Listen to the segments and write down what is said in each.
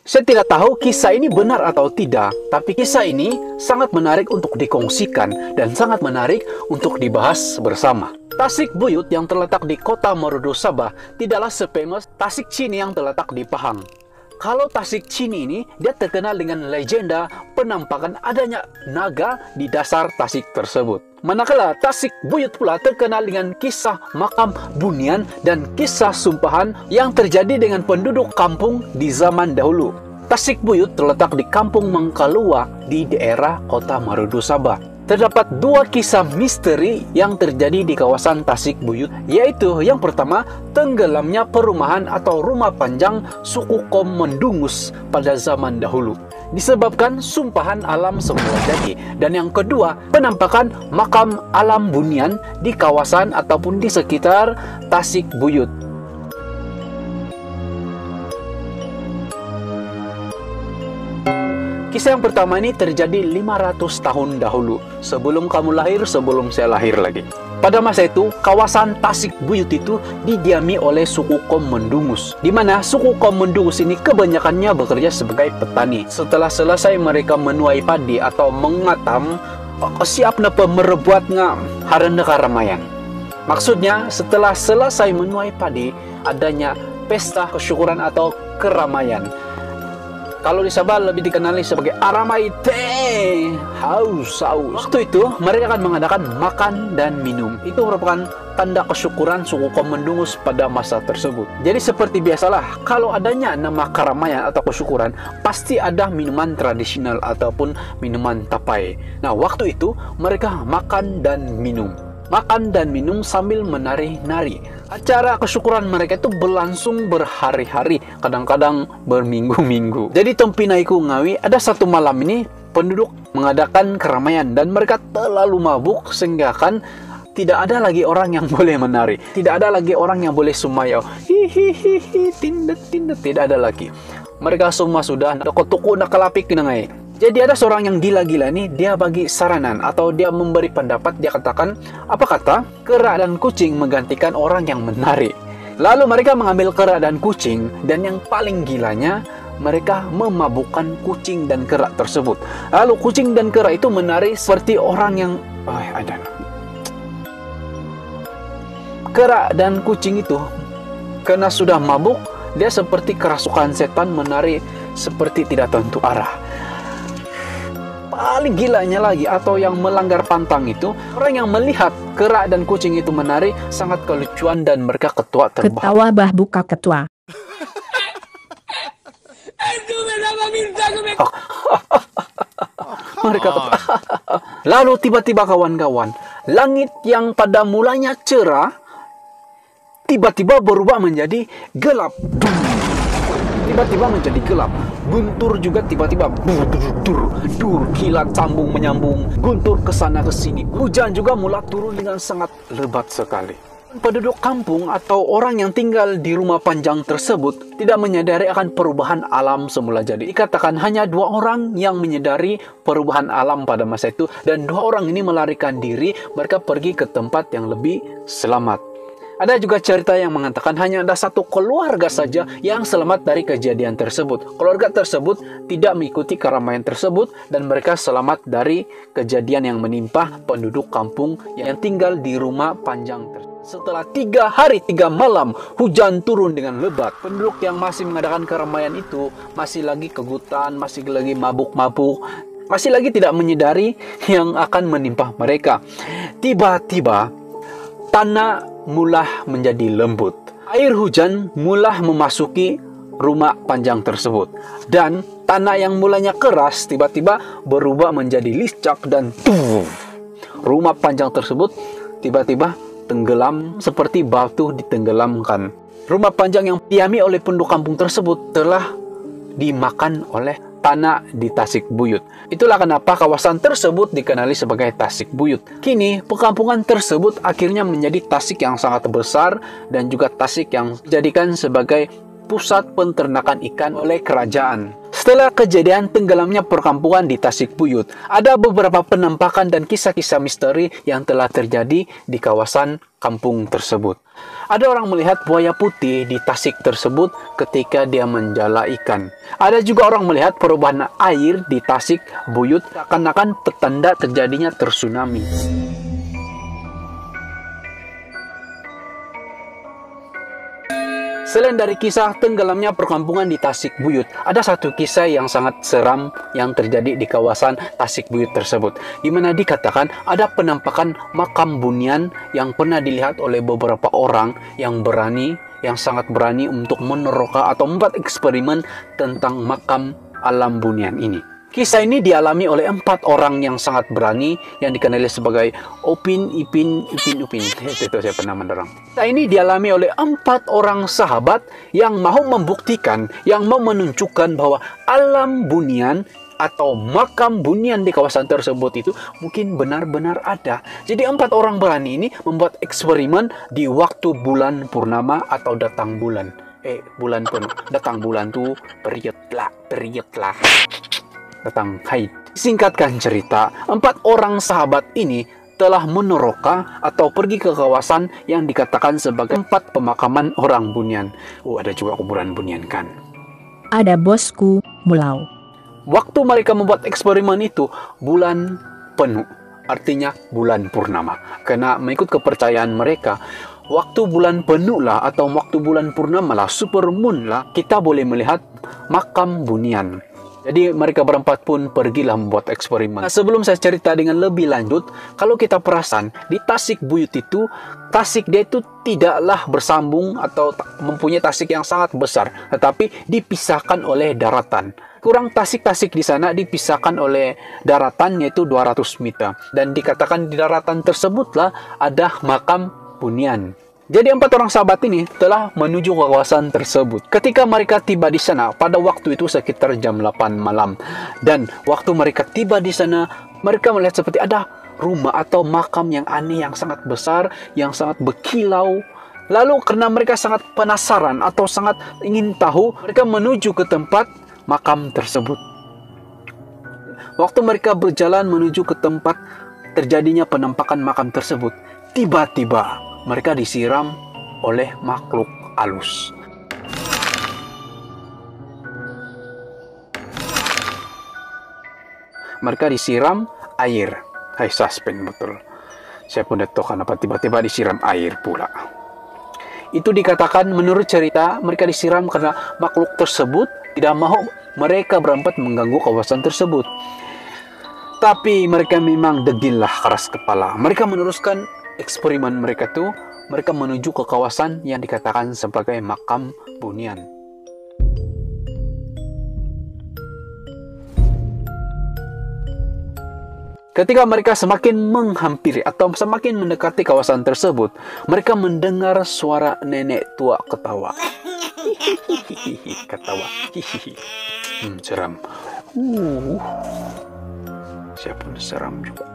Saya tidak tahu kisah ini benar atau tidak, tapi kisah ini sangat menarik untuk dikongsikan dan sangat menarik untuk dibahas bersama. Tasik Buyut yang terletak di kota Marudu, Sabah tidaklah se-famous Tasik Chini yang terletak di Pahang. Kalau Tasik Chini ini, dia terkenal dengan legenda penampakan adanya naga di dasar tasik tersebut. Manakala Tasik Buyut pula terkenal dengan kisah makam bunian dan kisah sumpahan yang terjadi dengan penduduk kampung di zaman dahulu. Tasik Buyut terletak di Kampung Mangkalua di daerah kota Marudu, Sabah. Terdapat dua kisah misteri yang terjadi di kawasan Tasik Buyut, yaitu yang pertama, tenggelamnya perumahan atau rumah panjang suku Kom Mendungus pada zaman dahulu disebabkan sumpahan alam semula jadi, dan yang kedua, penampakan makam alam bunian di kawasan ataupun di sekitar Tasik Buyut. Kisah yang pertama ini terjadi 500 tahun dahulu, sebelum kamu lahir, sebelum saya lahir lagi. Pada masa itu, kawasan Tasik Buyut itu didiami oleh suku Kom Mendungus, di mana suku Kom Mendungus ini kebanyakannya bekerja sebagai petani. Setelah selesai mereka menuai padi atau mengatam, siap napa merebuatnya harana karamayan. Maksudnya, setelah selesai menuai padi, adanya pesta kesyukuran atau keramaian. Kalau di Sabah lebih dikenali sebagai aramai teh, haus. Waktu itu mereka akan mengadakan makan dan minum. Itu merupakan tanda kesyukuran suku Kom Mendungus pada masa tersebut. Jadi seperti biasalah, kalau adanya nama keramaian atau kesyukuran, pasti ada minuman tradisional ataupun minuman tapai. Nah, waktu itu mereka makan dan minum. Makan dan minum sambil menari-nari. Acara kesyukuran mereka itu berlangsung berhari-hari, kadang-kadang berminggu-minggu. Jadi Tempinaiku Ngawi, ada satu malam ini penduduk mengadakan keramaian dan mereka terlalu mabuk sehingga kan tidak ada lagi orang yang boleh menari, tidak ada lagi orang yang boleh sumayau. Hihihihi, tindet, tidak ada lagi. Mereka semua sudah nakotuku nakalapik ngai. Jadi ada seorang yang gila-gila nih, dia bagi saranan atau dia memberi pendapat, dia katakan, apa kata? Kera dan kucing menggantikan orang yang menari. Lalu mereka mengambil kera dan kucing, dan yang paling gilanya, mereka memabukkan kucing dan kera tersebut. Lalu kucing dan kera itu menari seperti orang yang... Kera dan kucing itu, karena sudah mabuk, dia seperti kerasukan setan menari seperti tidak tentu arah. Paling gilanya lagi atau yang melanggar pantang itu, orang yang melihat kera dan kucing itu menari sangat kelucuan dan mereka ketawa terbahak. Ketawa bah buka ketua. Mereka ketawa. Lalu tiba-tiba kawan-kawan, langit yang pada mulanya cerah tiba-tiba berubah menjadi gelap. Tiba-tiba menjadi gelap. Guntur juga tiba-tiba dur, kilat sambung menyambung, guntur ke sana ke sini. Hujan juga mulai turun dengan sangat lebat sekali. Penduduk kampung atau orang yang tinggal di rumah panjang tersebut tidak menyadari akan perubahan alam semula jadi. Dikatakan hanya 2 orang yang menyadari perubahan alam pada masa itu, dan 2 orang ini melarikan diri, mereka pergi ke tempat yang lebih selamat. Ada juga cerita yang mengatakan hanya ada 1 keluarga saja yang selamat dari kejadian tersebut. Keluarga tersebut tidak mengikuti keramaian tersebut dan mereka selamat dari kejadian yang menimpa penduduk kampung yang tinggal di rumah panjang tersebut. Setelah 3 hari 3 malam hujan turun dengan lebat, penduduk yang masih mengadakan keramaian itu masih lagi kegutan, masih lagi mabuk-mabuk, masih lagi tidak menyadari yang akan menimpa mereka. Tiba-tiba tanah mulai menjadi lembut. Air hujan mulai memasuki rumah panjang tersebut. Dan tanah yang mulanya keras tiba-tiba berubah menjadi licak dan rumah panjang tersebut tiba-tiba tenggelam seperti batu ditenggelamkan. Rumah panjang yang diami oleh penduduk kampung tersebut telah dimakan oleh tanah di Tasik Buyut. Itulah kenapa kawasan tersebut dikenali sebagai Tasik Buyut. Kini, perkampungan tersebut akhirnya menjadi Tasik yang sangat besar dan juga Tasik yang dijadikan sebagai pusat penternakan ikan oleh kerajaan. Setelah kejadian tenggelamnya perkampungan di Tasikbuyut, ada beberapa penampakan dan kisah-kisah misteri yang telah terjadi di kawasan kampung tersebut. Ada orang melihat buaya putih di tasik tersebut ketika dia menjala ikan. Ada juga orang melihat perubahan air di Tasikbuyut seakan-akan petanda terjadinya tsunami. Selain dari kisah tenggelamnya perkampungan di Tasikbuyut, ada satu kisah yang sangat seram yang terjadi di kawasan Tasikbuyut tersebut, di mana dikatakan ada penampakan makam bunian yang pernah dilihat oleh beberapa orang yang sangat berani untuk meneroka atau membuat eksperimen tentang makam alam bunian ini. Kisah ini dialami oleh 4 orang yang sangat berani yang dikenali sebagai Upin Ipin. Itu saya pernah menderang. Kisah ini dialami oleh 4 orang sahabat yang mau membuktikan, yang mau menunjukkan bahwa alam bunian atau makam bunian di kawasan tersebut itu mungkin benar-benar ada. Jadi 4 orang berani ini membuat eksperimen di waktu bulan purnama atau datang bulan. Bulan penuh. Datang bulan tuh period lah. Datang haid. Singkatkan cerita, 4 orang sahabat ini telah meneroka atau pergi ke kawasan yang dikatakan sebagai tempat pemakaman orang bunian. Ada juga kuburan bunian kan? Ada bosku, Mulau. Waktu mereka membuat eksperimen itu, bulan penuh. Artinya bulan purnama. Karena mengikut kepercayaan mereka, waktu bulan penuh lah atau waktu bulan purnama lah, supermoon lah, kita boleh melihat makam bunian. Jadi mereka berempat pun pergilah membuat eksperimen. Nah, sebelum saya cerita dengan lebih lanjut, kalau kita perasan di Tasikbuyut itu, tasik dia itu tidaklah bersambung atau mempunyai tasik yang sangat besar, tetapi dipisahkan oleh daratan. Kurang tasik-tasik di sana dipisahkan oleh daratan yaitu 200 meter. Dan dikatakan di daratan tersebutlah ada makam bunian. Jadi 4 orang sahabat ini telah menuju ke kawasan tersebut. Ketika mereka tiba di sana, pada waktu itu sekitar jam 8 malam. Dan waktu mereka tiba di sana, mereka melihat seperti ada rumah atau makam yang aneh, yang sangat besar, yang sangat berkilau. Lalu karena mereka sangat penasaran atau sangat ingin tahu, mereka menuju ke tempat makam tersebut. Waktu mereka berjalan menuju ke tempat terjadinya penampakan makam tersebut, tiba-tiba mereka disiram oleh makhluk halus. Mereka disiram air. Hai, suspend betul. Saya pun tahu kenapa tiba-tiba disiram air pula. Itu dikatakan menurut cerita mereka disiram karena makhluk tersebut tidak mau mereka berempat mengganggu kawasan tersebut. Tapi mereka memang degil lah, keras kepala. Mereka meneruskan eksperimen mereka tuh, mereka menuju ke kawasan yang dikatakan sebagai makam bunian. Ketika mereka semakin menghampiri atau semakin mendekati kawasan tersebut, mereka mendengar suara nenek tua ketawa. Ketawa. Seram. Siapa pun seram juga.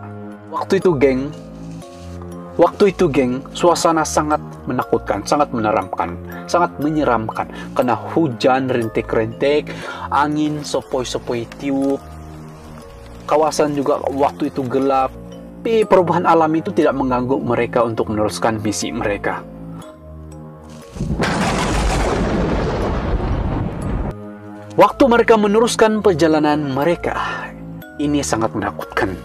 Waktu itu, geng, suasana sangat menakutkan, sangat menyeramkan, sangat menyeramkan. Karena hujan rintik-rintik, angin sepoi-sepoi tiup, kawasan juga waktu itu gelap. Tapi perubahan alam itu tidak mengganggu mereka untuk meneruskan misi mereka. Waktu mereka meneruskan perjalanan mereka, ini sangat menakutkan.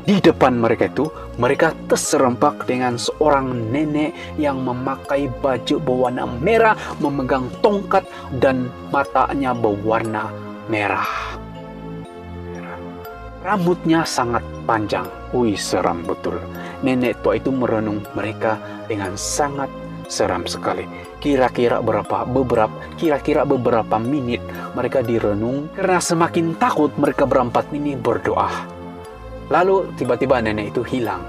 Di depan mereka itu, mereka terserempak dengan seorang nenek yang memakai baju berwarna merah, memegang tongkat, dan matanya berwarna merah. Rambutnya sangat panjang. Wih, seram betul. Nenek tua itu merenung mereka dengan sangat seram sekali. Kira-kira beberapa menit mereka direnung karena semakin takut mereka berempat ini berdoa. Lalu tiba-tiba nenek itu hilang.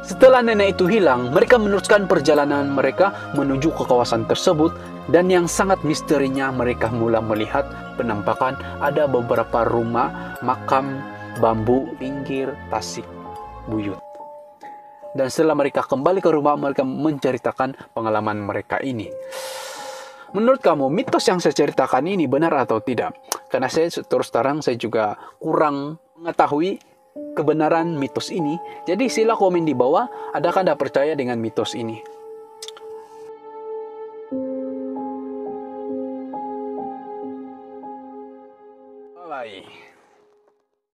Setelah nenek itu hilang, mereka meneruskan perjalanan mereka menuju ke kawasan tersebut. Dan yang sangat misterinya, mereka mulai melihat penampakan ada beberapa rumah makam bambu pinggir Tasikbuyut. Dan setelah mereka kembali ke rumah, mereka menceritakan pengalaman mereka ini. menurut kamu mitos yang saya ceritakan ini benar atau tidak? Karena saya terus terang saya juga kurang mengetahui kebenaran mitos ini. Jadi sila komen di bawah, adakah Anda percaya dengan mitos ini? Bye.